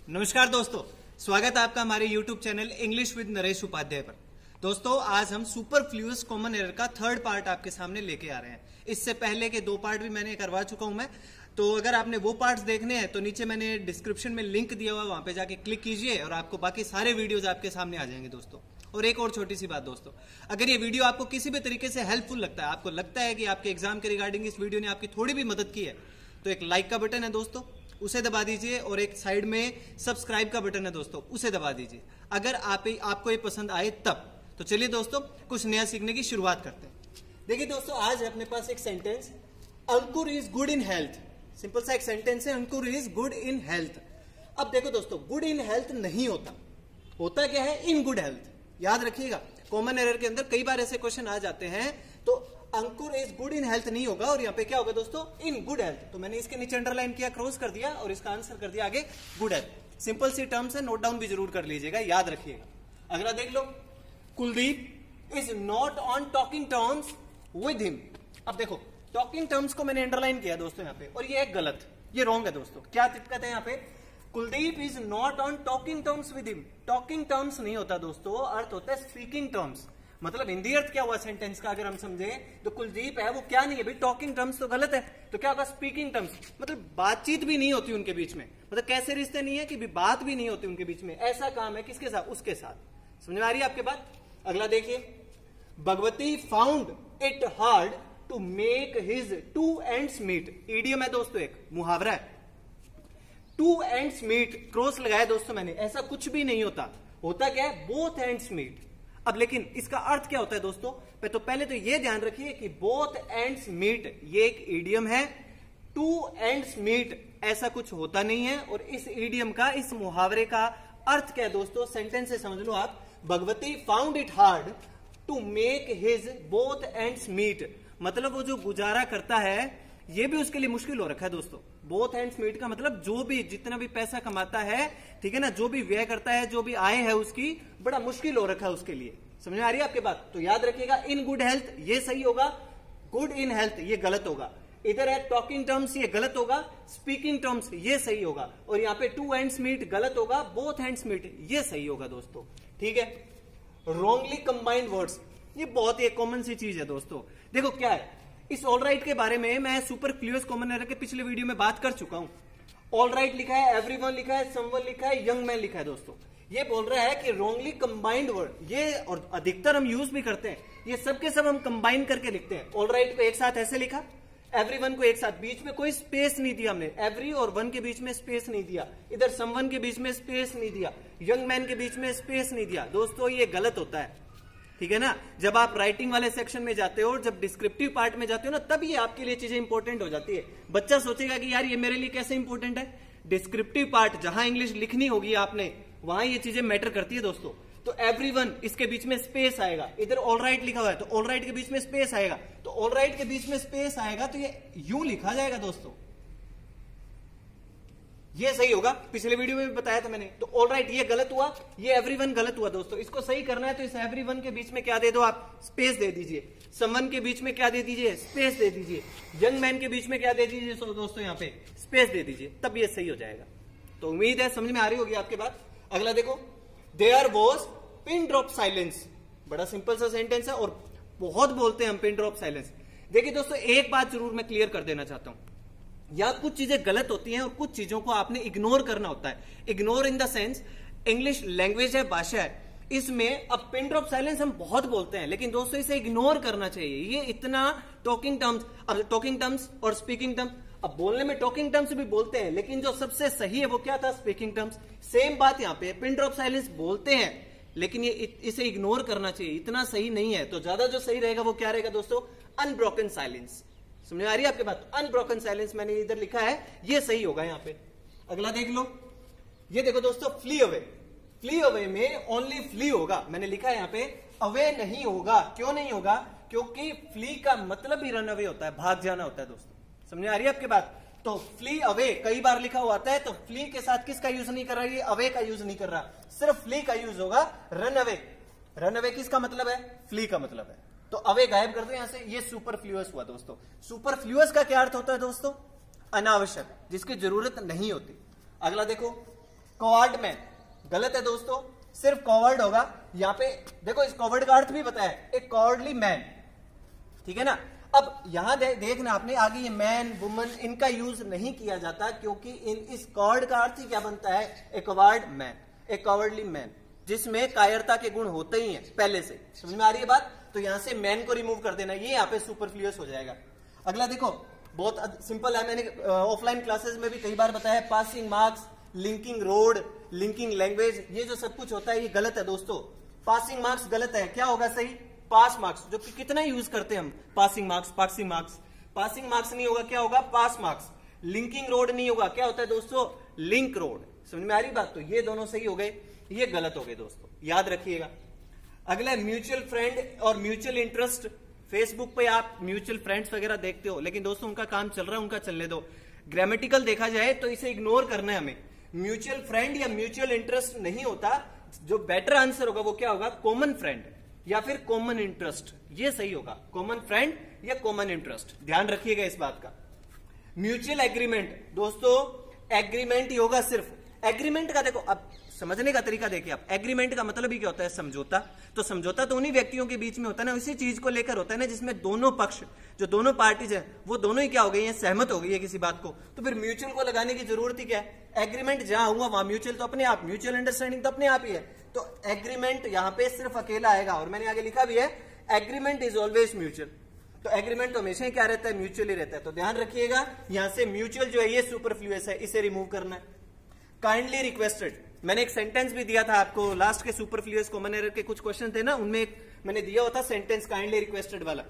नमस्कार दोस्तों, स्वागत है आपका हमारे YouTube channel English with Naresh Upadhyay पर। दोस्तों, आज हम सुपरफ्लूअस कॉमन एरर का थर्ड पार्ट आपके सामने लेके आ रहे हैं। इससे पहले के 2 पार्ट भी मैंने करवा चुका हूं मैं, तो अगर आपने वो पार्ट्स देखने हैं तो नीचे मैंने डिस्क्रिप्शन में लिंक दिया हुआ है, वहां पे जाके क्लिक कीजिए और आपको बाकी सारे वीडियोज आपके सामने आ जाएंगे दोस्तों। और एक और छोटी सी बात दोस्तों, अगर ये वीडियो आपको किसी भी तरीके से हेल्पफुल लगता है, आपको लगता है कि आपके एग्जाम के रिगार्डिंग इस वीडियो ने आपकी थोड़ी भी मदद की है, तो एक लाइक का बटन है दोस्तों, उसे दबा दीजिए, और एक साइड में सब्सक्राइब का बटन है दोस्तों, उसे दबा दीजिए अगर आपको ये पसंद आए तब। तो चलिए दोस्तों, कुछ नया सीखने की शुरुआत करते हैं। देखिए दोस्तों, आज अपने पास एक sentence, Ankur is good in health. Simple सा एक सेंटेंस है, अंकुर इज गुड इन हेल्थ। अब देखो दोस्तों, गुड इन हेल्थ नहीं होता, होता क्या है, इन गुड हेल्थ। याद रखिएगा, कॉमन एरर के अंदर कई बार ऐसे क्वेश्चन आ जाते हैं, तो अंकुर इज गुड इन हेल्थ नहीं होगा, और यहाँ पे क्या होगा दोस्तों, इन गुड हेल्थ। तो मैंने इसके नीचे अंडरलाइन किया, क्रॉस कर दिया, और इसका आंसर कर दिया आगे good health. Simple see terms है, नोट डाउन भी जरूर कर लीजिएगा, याद रखिएगा। अगला देख लो, Kuldeep is not on talking terms with him. अब देखो, टॉकिंग टर्म्स को मैंने अंडरलाइन किया दोस्तों यहाँ पे, और ये है गलत, ये रॉन्ग है दोस्तों। क्या दिक्कत है यहाँ पे, Kuldeep is not on talking terms with him. Talking terms नहीं होता दोस्तों, अर्थ होता है स्पीकिंग टर्म्स। मतलब हिंदी अर्थ क्या हुआ सेंटेंस का, अगर हम समझे तो कुलदीप है वो क्या नहीं है भाई, टॉकिंग टर्म्स तो गलत है, तो क्या होगा, स्पीकिंग टर्म्स। मतलब बातचीत भी नहीं होती उनके बीच में, मतलब कैसे रिश्ते नहीं है कि भी बात भी नहीं होती उनके बीच में, ऐसा काम है किसके साथ, उसके साथ। समझ में आ रही है आपके बात। अगला देखिए, Bhagwati found it hard to make his 2 ends meet. Idiom है दोस्तों, एक मुहावरा है। 2 ends मीट, क्रॉस लगाया दोस्तों मैंने, ऐसा कुछ भी नहीं होता, होता क्या है, बोथ ends मीट। अब लेकिन इसका अर्थ क्या होता है दोस्तों, तो पहले तो ये ध्यान रखिए कि बोथ ends मीट ये एक इडियम है, 2 ends मीट ऐसा कुछ होता नहीं है। और इस इडियम का, इस मुहावरे का अर्थ क्या है दोस्तों, सेंटेंस से समझ लो आप, Bhagwati found it hard to make his both ends meet. मतलब वो जो गुजारा करता है, ये भी उसके लिए मुश्किल हो रखा है दोस्तों। बोथ ends मीट का मतलब जो भी, जितना भी पैसा कमाता है, ठीक है ना, जो भी व्यय करता है, जो भी आय है उसकी, बड़ा मुश्किल हो रखा है उसके लिए। समझ में आ रही है आपके बात। तो याद रखिएगा, इन गुड हेल्थ ये सही होगा, गुड इन हेल्थ ये गलत होगा। इधर है टॉकिंग टर्म्स, ये गलत होगा, स्पीकिंग टर्म्स ये सही होगा, और यहाँ पे 2 ends मीट गलत होगा, बोथ ends मीट ये सही होगा दोस्तों। ठीक है। रॉन्गली कंबाइंड वर्ड्स, ये बहुत ही कॉमन सी चीज है दोस्तों। देखो क्या है, इस ऑल राइट के बारे में मैं सुपरफ्लूअस कॉमन एरर के पिछले वीडियो में बात कर चुका हूं। ऑल राइट लिखा है, एवरीवन लिखा है, समवन लिखा है, यंग मैन लिखा है दोस्तों। ये बोल रहा है कि रॉन्गली कंबाइंड वर्ड, ये और अधिकतर हम यूज भी करते हैं, ये सब के सब हम कंबाइन करके लिखते हैं। ऑल राइट को एक साथ ऐसे लिखा, एवरीवन को एक साथ, बीच में कोई स्पेस नहीं दिया हमने, एवरी और वन के बीच में स्पेस नहीं दिया, इधर समवन के बीच में स्पेस नहीं दिया, यंग मैन के बीच में स्पेस नहीं दिया। दोस्तों ये गलत होता है, ठीक है ना। जब आप राइटिंग वाले सेक्शन में जाते हो, जब डिस्क्रिप्टिव पार्ट में जाते हो ना, तब ये आपके लिए चीजें इंपॉर्टेंट हो जाती है। बच्चा सोचेगा कि यार ये मेरे लिए कैसे इंपॉर्टेंट है। डिस्क्रिप्टिव पार्ट जहां इंग्लिश लिखनी होगी आपने, वहां ये चीजें मैटर करती है दोस्तों। तो एवरीवन, इसके बीच में स्पेस आएगा, इधर ऑल राइट लिखा हुआ है तो ऑल राइट के बीच में स्पेस आएगा, तो ऑल राइट के बीच में स्पेस आएगा तो ये यूं लिखा जाएगा दोस्तों, ये सही होगा। पिछले वीडियो में भी बताया था मैंने। तो ऑल राइट ये गलत हुआ, ये एवरीवन गलत हुआ दोस्तों। इसको सही करना है तो इस एवरीवन के बीच में क्या दे दो आप, स्पेस दे दीजिए। समवन के बीच में क्या दे दीजिए, स्पेस दे दीजिए। यंग मैन के बीच में क्या दे दीजिए दोस्तों, यहाँ पे स्पेस दे दीजिए, तब ये सही हो जाएगा। तो उम्मीद है समझ में आ रही होगी आपके बात। अगला देखो, there was pin drop silence. बड़ा सिंपल सा सेंटेंस है और बहुत बोलते हैं हम पिन ड्रॉप साइलेंस। देखिए दोस्तों, एक बात जरूर मैं क्लियर कर देना चाहता हूं, या कुछ चीजें गलत होती हैं और कुछ चीजों को आपने इग्नोर करना होता है। Ignore in the sense, English language है, भाषा है, इसमें अब पिन ड्रॉप साइलेंस हम बहुत बोलते हैं, लेकिन दोस्तों इसे इग्नोर करना चाहिए। ये इतना टॉकिंग टर्म्स, अब टॉकिंग टर्म्स और स्पीकिंग टर्म्स, अब बोलने में टॉकिंग टर्म्स भी बोलते हैं, लेकिन जो सबसे सही है वो क्या था, स्पीकिंग टर्म्स। सेम बात यहाँ पे, पिन ड्रॉप साइलेंस बोलते हैं, लेकिन ये इसे इग्नोर करना चाहिए, इतना सही नहीं है। तो ज्यादा जो सही रहेगा वो क्या रहेगा दोस्तों, अनब्रोकन साइलेंस। समझ आ रही है आपके बात। अनब्रोकन साइलेंस मैंने इधर लिखा है, ये सही होगा यहाँ पे। अगला देख लो, ये देखो दोस्तों, फ्ली अवे। फ्ली अवे में ओनली फ्ली होगा, मैंने लिखा है यहाँ पे, अवे नहीं होगा। क्यों नहीं होगा, क्योंकि फ्ली का मतलब ही रन अवे होता है, भाग जाना होता है दोस्तों। समझ आ रही है आपकी बात। तो फ्ली अवे कई बार लिखा हुआ आता है, तो फ्ली के साथ किसका यूज नहीं कर रहा है, ये अवे का यूज नहीं कर रहा, सिर्फ फ्ली का यूज होगा। रन अवे, रन अवे किसका मतलब है, फ्ली का मतलब है। तो अवे गायब कर दो यहां से, ये सुपरफ्लूअस हुआ दोस्तों। सुपरफ्लूअस का क्या अर्थ होता है दोस्तों, अनावश्यक, जिसकी जरूरत नहीं होती। अगला देखो, कॉवर्ड मैन, गलत है दोस्तों, सिर्फ कॉवर्ड होगा। यहां पे देखो इस कॉवर्ड का अर्थ भी बताया, एक कॉवर्डली मैन, ठीक है ना। अब यहां देखना आपने आगे ये मैन वुमन इनका यूज नहीं किया जाता, क्योंकि इस कॉवर्ड का अर्थ ही क्या बनता है, ए कॉवर्ड मैन, ए कॉवर्डली मैन, जिसमें कायरता के गुण होते ही हैं पहले से। समझ में आ रही है बात? तो यहां से मैन को रिमूव कर देना, ये यहाँ पे सुपरफ्लुअस हो जाएगा। अगला देखो, बहुत सिंपल है, मैंने ऑफलाइन क्लासेस में भी कई बार बताया, passing marks, linking road, linking language, ये जो सब कुछ होता है ये गलत है दोस्तों। पासिंग मार्क्स गलत है, क्या होगा सही, पास मार्क्स, जो कि कितना यूज करते हैं हम, passing marks, passing marks, passing marks नहीं होगा, क्या होगा, पास मार्क्स। लिंकिंग रोड नहीं होगा, क्या होता है दोस्तों, लिंक रोड। समझ में आ रही बात? तो ये दोनों सही हो गए, ये गलत हो गए दोस्तों, याद रखिएगा। अगला म्यूचुअल फ्रेंड और म्यूचुअल इंटरेस्ट। फेसबुक पे आप म्यूचुअल फ्रेंड्स वगैरह देखते हो, लेकिन दोस्तों उनका काम चल रहा है, उनका चलने दो। ग्रामेटिकल देखा जाए तो इसे इग्नोर करना है हमें। म्यूचुअल फ्रेंड या म्यूचुअल इंटरेस्ट नहीं होता, जो बेटर आंसर होगा वो क्या होगा, कॉमन फ्रेंड या फिर कॉमन इंटरेस्ट, ये सही होगा, कॉमन फ्रेंड या कॉमन इंटरेस्ट, ध्यान रखिएगा इस बात का। म्यूचुअल एग्रीमेंट, दोस्तों एग्रीमेंट ही होगा सिर्फ। एग्रीमेंट का देखो, अब समझने का तरीका देखिए आप, एग्रीमेंट का मतलब ही क्या होता है, समझौता। तो समझौता तो उन्हीं व्यक्तियों के बीच में होता है ना, उसी चीज को लेकर होता है ना, जिसमें दोनों पक्ष, जो दोनों पार्टीज है, वो दोनों ही क्या हो गई है, सहमत हो गई है किसी बात को। तो फिर म्यूचुअल को लगाने की जरूरत ही क्या है, एग्रीमेंट जहां हुआ वहां म्यूचुअल तो अपने आप, म्यूचुअल अंडरस्टैंडिंग तो अपने आप ही है। तो एग्रीमेंट यहां पे सिर्फ अकेला आएगा, और मैंने आगे लिखा भी है, एग्रीमेंट इज ऑलवेज म्यूचुअल। तो एग्रीमेंट तो हमेशा ही क्या रहता है, म्यूचुअल ही रहता है। तो ध्यान रखिएगा, यहां से म्यूचुअल जो है ये सुपरफ्लुअस है, इसे रिमूव करना है। काइंडली रिक्वेस्टेड, मैंने एक सेंटेंस भी दिया था आपको, लास्ट के सुपरफ्लुअस कॉमन एरर के कुछ क्वेश्चन थे ना, उनमें एक मैंने दिया होता सेंटेंस काइंडली रिक्वेस्टेड वाला।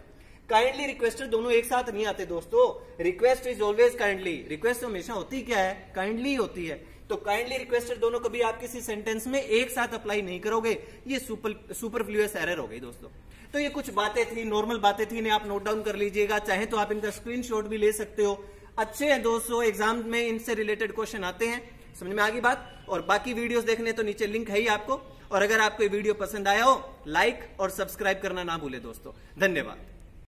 काइंडली रिक्वेस्टेड दोनों एक साथ नहीं आते दोस्तों, request is always kindly, request हमेशा होती क्या है, काइंडली होती है। तो काइंडली रिक्वेस्टेड दोनों कभी आप किसी सेंटेंस में एक साथ अप्लाई नहीं करोगे, ये सुपरफ्लुअस एरर हो गई दोस्तों। तो ये कुछ बातें थी, नॉर्मल बातें थी, इन्हें आप नोट डाउन कर लीजिएगा, चाहे तो आप इनका स्क्रीनशॉट भी ले सकते हो। अच्छे हैं दोस्तों, एग्जाम में इनसे रिलेटेड क्वेश्चन आते हैं, समझ में आ गई बात। और बाकी वीडियोस देखने तो नीचे लिंक है ही आपको, और अगर आपको ये वीडियो पसंद आया हो, लाइक और सब्सक्राइब करना ना भूले दोस्तों। धन्यवाद।